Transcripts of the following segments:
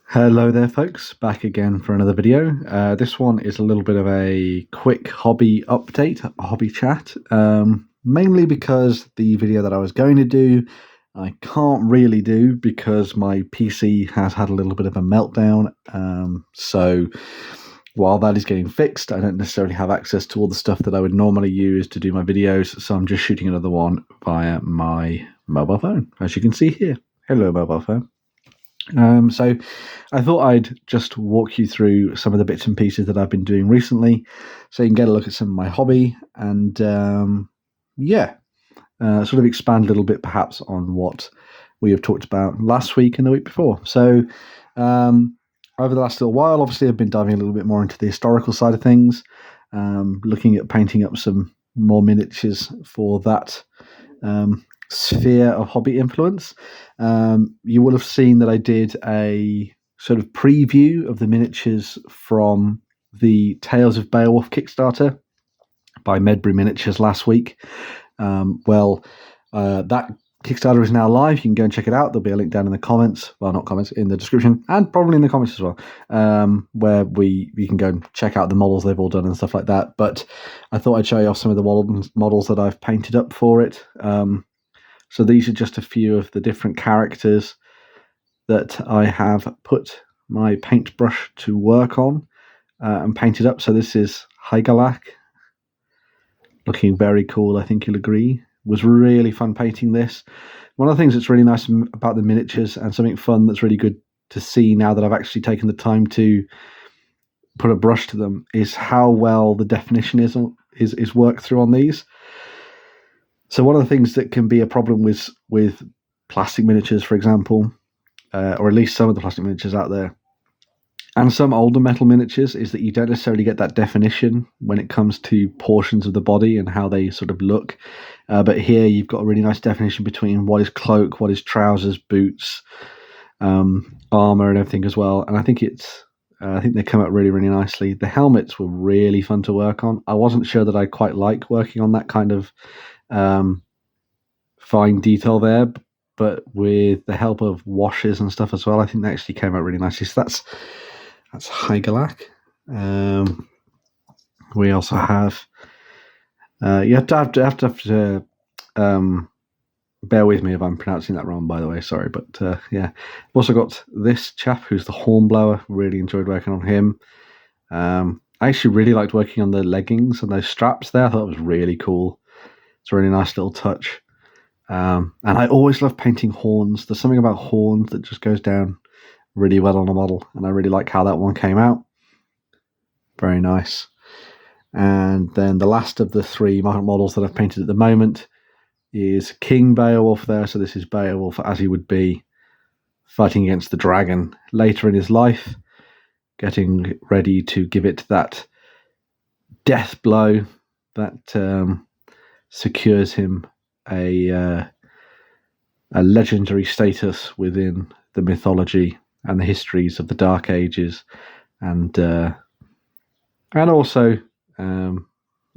Hello there folks, back again for another video. This one is a little bit of a quick hobby update, a hobby chat, mainly because the video that I was going to do I can't really do because my PC has had a little bit of a meltdown, so while that is getting fixed I don't necessarily have access to all the stuff that I would normally use to do my videos, so I'm just shooting another one via my mobile phone, as you can see here. Hello mobile phone. So I thought I'd just walk you through some of the bits and pieces that I've been doing recently so you can get a look at some of my hobby and sort of expand a little bit perhaps on what we have talked about last week and the week before. So over the last little while, obviously I've been diving a little bit more into the historical side of things, looking at painting up some more miniatures for that sphere of hobby influence. You will have seen that I did a sort of preview of the miniatures from the Tales of Beowulf Kickstarter by Medbury Miniatures last week. That Kickstarter is now live. You can go and check it out. There'll be a link down in the comments, well, not comments, in the description, and probably in the comments as well, where you can go and check out the models they've all done and stuff like that. But I thought I'd show you off some of the models that I've painted up for it. So these are just a few of the different characters that I have put my paintbrush to work on and painted up. So this is Hygalak, looking very cool, I think you'll agree. It was really fun painting this. One of the things that's really nice about the miniatures, and something fun that's really good to see now that I've actually taken the time to put a brush to them, is how well the definition is worked through on these. So one of the things that can be a problem with plastic miniatures, for example, or at least some of the plastic miniatures out there, and some older metal miniatures, is that you don't necessarily get that definition when it comes to portions of the body and how they sort of look. But here you've got a really nice definition between what is cloak, what is trousers, boots, armor, and everything as well. And I think they come out really, really nicely. The helmets were really fun to work on. I wasn't sure that I quite like working on that kind of fine detail there, but with the help of washes and stuff as well, I think they actually came out really nicely. So that's Hygalak. We also have you have to bear with me if I'm pronouncing that wrong, by the way, sorry, but yeah. I've also got this chap who's the Hornblower. Really enjoyed working on him. I actually really liked working on the leggings and those straps there. I thought it was really cool. It's a really nice little touch. And I always love painting horns. There's something about horns that just goes down really well on a model, and I really like how that one came out. Very nice. And then the last of the three models that I've painted at the moment is King Beowulf there. So this is Beowulf as he would be fighting against the dragon later in his life, getting ready to give it that death blow that secures him a legendary status within the mythology and the histories of the Dark Ages, and also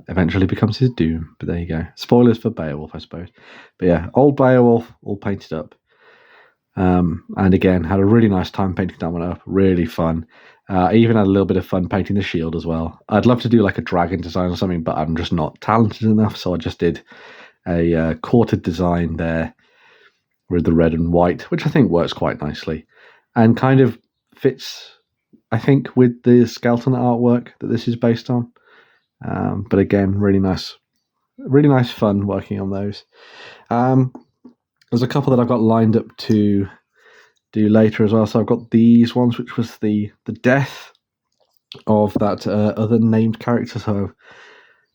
eventually becomes his doom. But there you go. Spoilers for Beowulf, I suppose. But yeah, old Beowulf, all painted up. And again, had a really nice time painting that one up. Really fun. I even had a little bit of fun painting the shield as well. I'd love to do like a dragon design or something, but I'm just not talented enough, so I just did a quartered design there with the red and white, which I think works quite nicely and kind of fits, I think, with the skeleton artwork that this is based on. But again, really nice fun working on those. There's a couple that I've got lined up to do later as well. So I've got these ones, which was the death of that other named character. So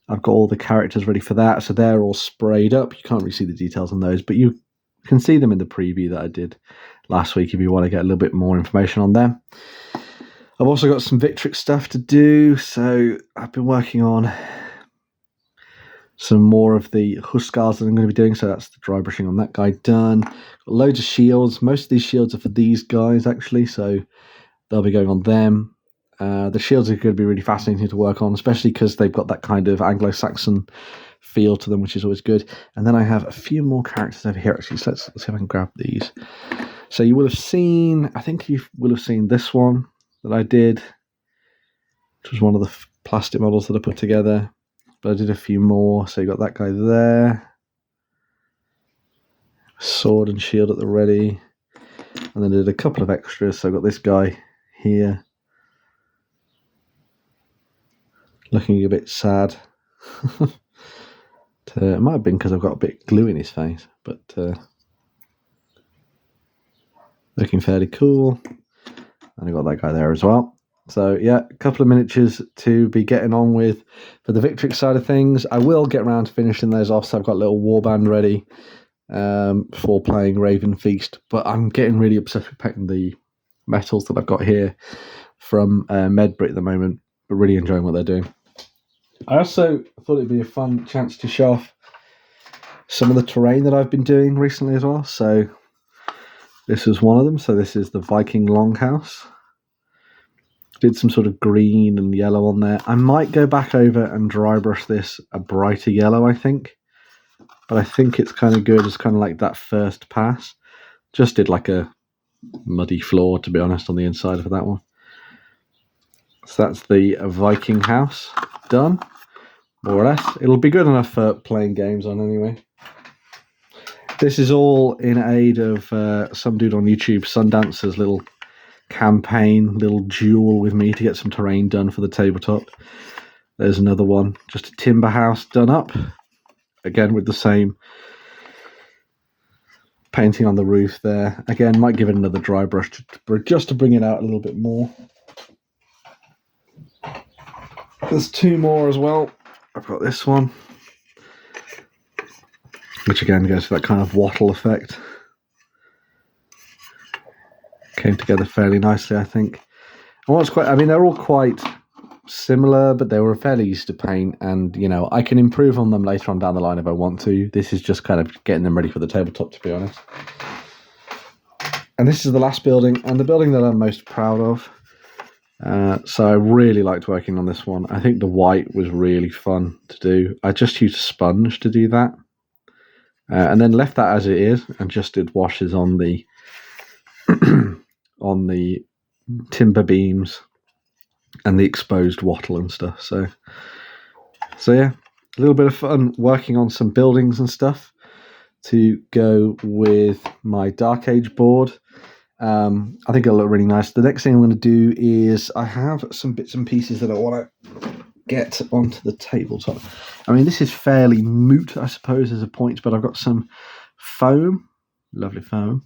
I've got all the characters ready for that. So they're all sprayed up. You can't really see the details on those, but you can see them in the preview that I did last week if you want to get a little bit more information on them. I've also got some Victrix stuff to do. So I've been working on some more of the Huskars that I'm going to be doing. So that's the dry brushing on that guy done. Got loads of shields. Most of these shields are for these guys, actually. So they'll be going on them. The shields are going to be really fascinating to work on, especially because they've got that kind of Anglo-Saxon feel to them, which is always good. And then I have a few more characters over here, actually. So let's see if I can grab these. So you will have seen, I think you will have seen this one that I did, which was one of the plastic models that I put together. But I did a few more. So you got that guy there. Sword and shield at the ready. And then I did a couple of extras. So I got this guy here. Looking a bit sad. It might have been because I've got a bit of glue in his face. But looking fairly cool. And I got that guy there as well. So yeah, a couple of miniatures to be getting on with for the Victrix side of things. I will get around to finishing those off. So I've got a little warband ready for playing Raven Feast. But I'm getting really obsessed with painting the metals that I've got here from Medbury at the moment. But really enjoying what they're doing. I also thought it'd be a fun chance to show off some of the terrain that I've been doing recently as well. So this is one of them. So this is the Viking Longhouse. Did some sort of green and yellow on there. I might go back over and dry brush this a brighter yellow, I think. But I think it's kind of good as kind of like that first pass. Just did like a muddy floor, to be honest, on the inside of that one. So that's the Viking house done, more or less. It'll be good enough for playing games on anyway. This is all in aid of some dude on YouTube, Sundancer's little campaign, little duel with me to get some terrain done for the tabletop. There's another one, just a timber house done up, again with the same painting on the roof there. Again, might give it another dry brush just to bring it out a little bit more. There's two more as well. I've got this one, which again goes for that kind of wattle effect. Came together fairly nicely, I think. And what's quite, I mean, they're all quite similar, but they were fairly easy to paint, and you know, I can improve on them later on down the line if I want to. This is just kind of getting them ready for the tabletop, to be honest. And this is the last building, and the building that I'm most proud of. So I really liked working on this one. I think the white was really fun to do. I just used a sponge to do that, and then left that as it is, and just did washes on the on the timber beams and the exposed wattle and stuff. So yeah, a little bit of fun working on some buildings and stuff to go with my Dark Age board. I think it'll look really nice. The next thing I'm going to do is I have some bits and pieces that I want to get onto the tabletop. I mean, this is fairly moot, I suppose, as a point, but I've got some foam, lovely foam.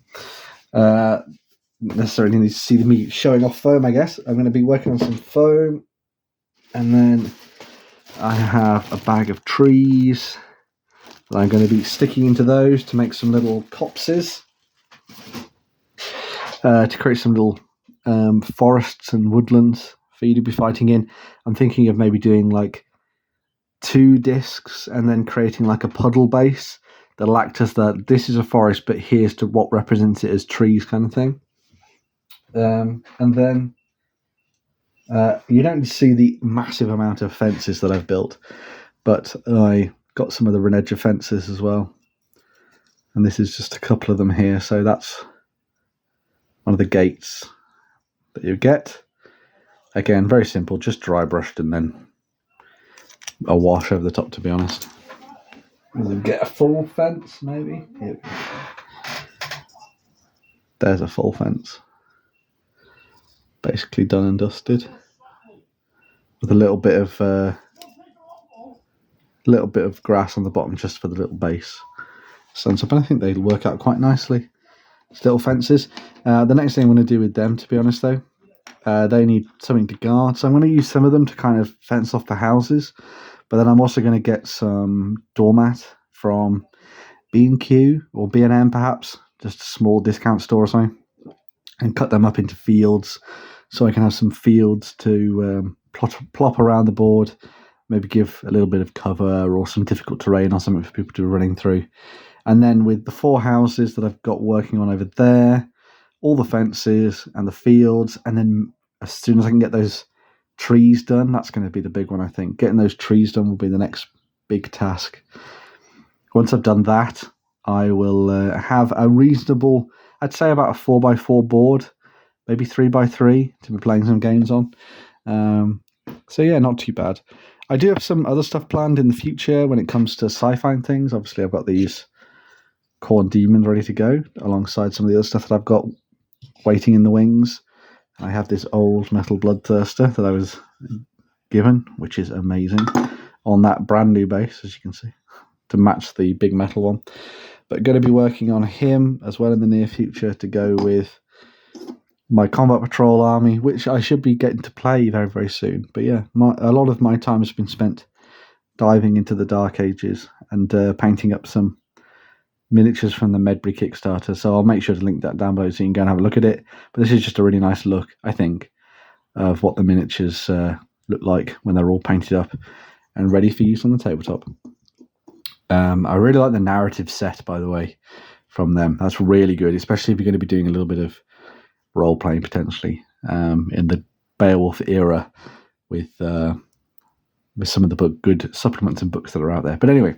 Necessarily need to see me showing off foam, I guess. I'm going to be working on some foam, and then I have a bag of trees that I'm going to be sticking into those to make some little copses, to create some little forests and woodlands for you to be fighting in. I'm thinking of maybe doing like 2 discs and then creating like a puddle base that'll act as that this is a forest, but here's to what represents it as trees kind of thing. And then you don't see the massive amount of fences that I've built, but I got some of the Renedra fences as well, and this is just a couple of them here. So that's one of the gates that you get. Again, very simple, just dry brushed and then a wash over the top, to be honest. We'll get a full fence, maybe. Here. There's a full fence. Basically done and dusted, with a little bit of grass on the bottom just for the little base. Stands up, and I think they work out quite nicely. It's little fences. The next thing I'm going to do with them, to be honest though, they need something to guard, so I'm going to use some of them to kind of fence off the houses. But then I'm also going to get some doormat from B&Q or B&M perhaps, just a small discount store or something, and cut them up into fields, so I can have some fields to plop around the board, maybe give a little bit of cover or some difficult terrain or something for people to be running through. And then with the 4 houses that I've got working on over there, all the fences and the fields, and then as soon as I can get those trees done, that's going to be the big one, I think. Getting those trees done will be the next big task. Once I've done that, I will have a reasonable I'd say about a 4x4 board, maybe 3x3 to be playing some games on. So yeah, not too bad. I do have some other stuff planned in the future when it comes to sci-fi and things. Obviously, I've got these Corn Demons ready to go alongside some of the other stuff that I've got waiting in the wings. I have this old metal Bloodthirster that I was given, which is amazing, on that brand new base, as you can see, to match the big metal one. But going to be working on him as well in the near future to go with my Combat Patrol army, which I should be getting to play very, very soon. But yeah, a lot of my time has been spent diving into the Dark Ages and painting up some miniatures from the Medbury Kickstarter. So I'll make sure to link that down below so you can go and have a look at it. But this is just a really nice look, I think, of what the miniatures look like when they're all painted up and ready for use on the tabletop. I really like the narrative set, by the way, from them. That's really good, especially if you're going to be doing a little bit of role-playing potentially in the Beowulf era with some of the good supplements and books that are out there. But anyway,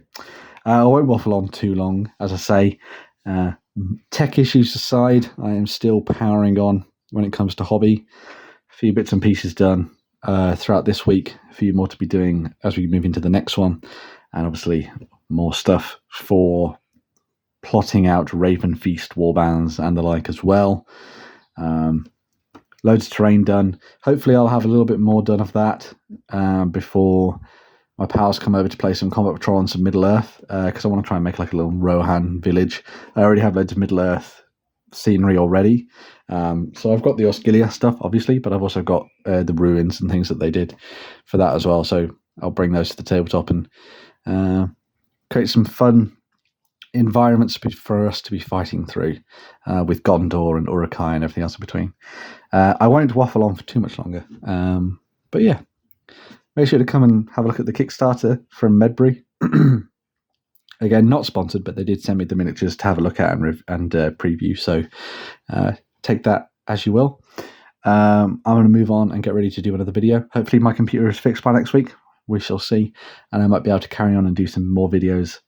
I won't waffle on too long. As I say, tech issues aside, I am still powering on when it comes to hobby. A few bits and pieces done throughout this week, a few more to be doing as we move into the next one, and obviously more stuff for plotting out Raven Feast warbands and the like as well. Loads of terrain done. Hopefully I'll have a little bit more done of that before my pals come over to play some Combat Patrol on some Middle-earth, because I want to try and make like a little Rohan village. I already have loads of Middle-earth scenery already. So I've got the Osgiliath stuff, obviously, but I've also got the ruins and things that they did for that as well. So I'll bring those to the tabletop and create some fun environments for us to be fighting through with Gondor and Uruk-hai and everything else in between. I won't waffle on for too much longer. But yeah, make sure to come and have a look at the Kickstarter from Medbury. Again, not sponsored, but they did send me the miniatures to have a look at and preview. So take that as you will. I'm going to move on and get ready to do another video. Hopefully my computer is fixed by next week. We shall see. And I might be able to carry on and do some more videos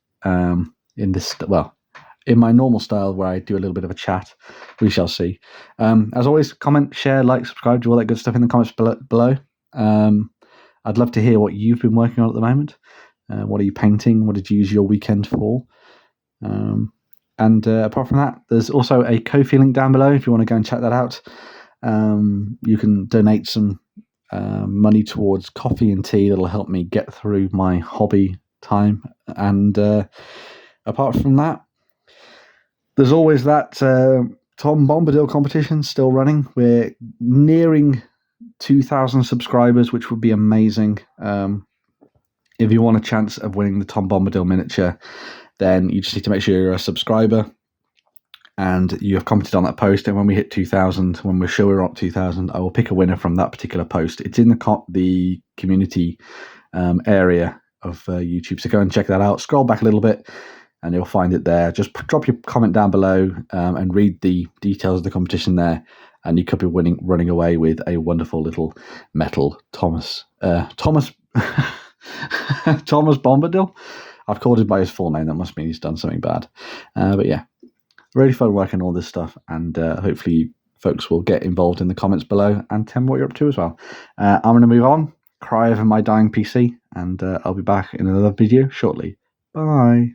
in my normal style where I do a little bit of a chat. We shall see. As always, comment, share, like, subscribe, do all that good stuff in the comments below. I'd love to hear what you've been working on at the moment. What are you painting? What did you use your weekend for? And apart from that, there's also a Ko-fi link down below if you want to go and check that out. You can donate some money towards coffee and tea that'll help me get through my hobby time. And apart from that, there's always that Tom Bombadil competition still running. We're nearing 2,000 subscribers, which would be amazing. If you want a chance of winning the Tom Bombadil miniature, then you just need to make sure you're a subscriber and you have commented on that post. And when we hit 2,000, when we're sure we're up 2,000, I will pick a winner from that particular post. It's in the community area of YouTube, so go and check that out. Scroll back a little bit and you'll find it there. Just drop your comment down below and read the details of the competition there, and you could be running away with a wonderful little metal Thomas Bombadil. I've called him by his full name. That must mean he's done something bad. But yeah, really fun working on all this stuff, and hopefully you folks will get involved in the comments below and tell me what you're up to as well. I'm going to move on, cry over my dying PC, and I'll be back in another video shortly. Bye.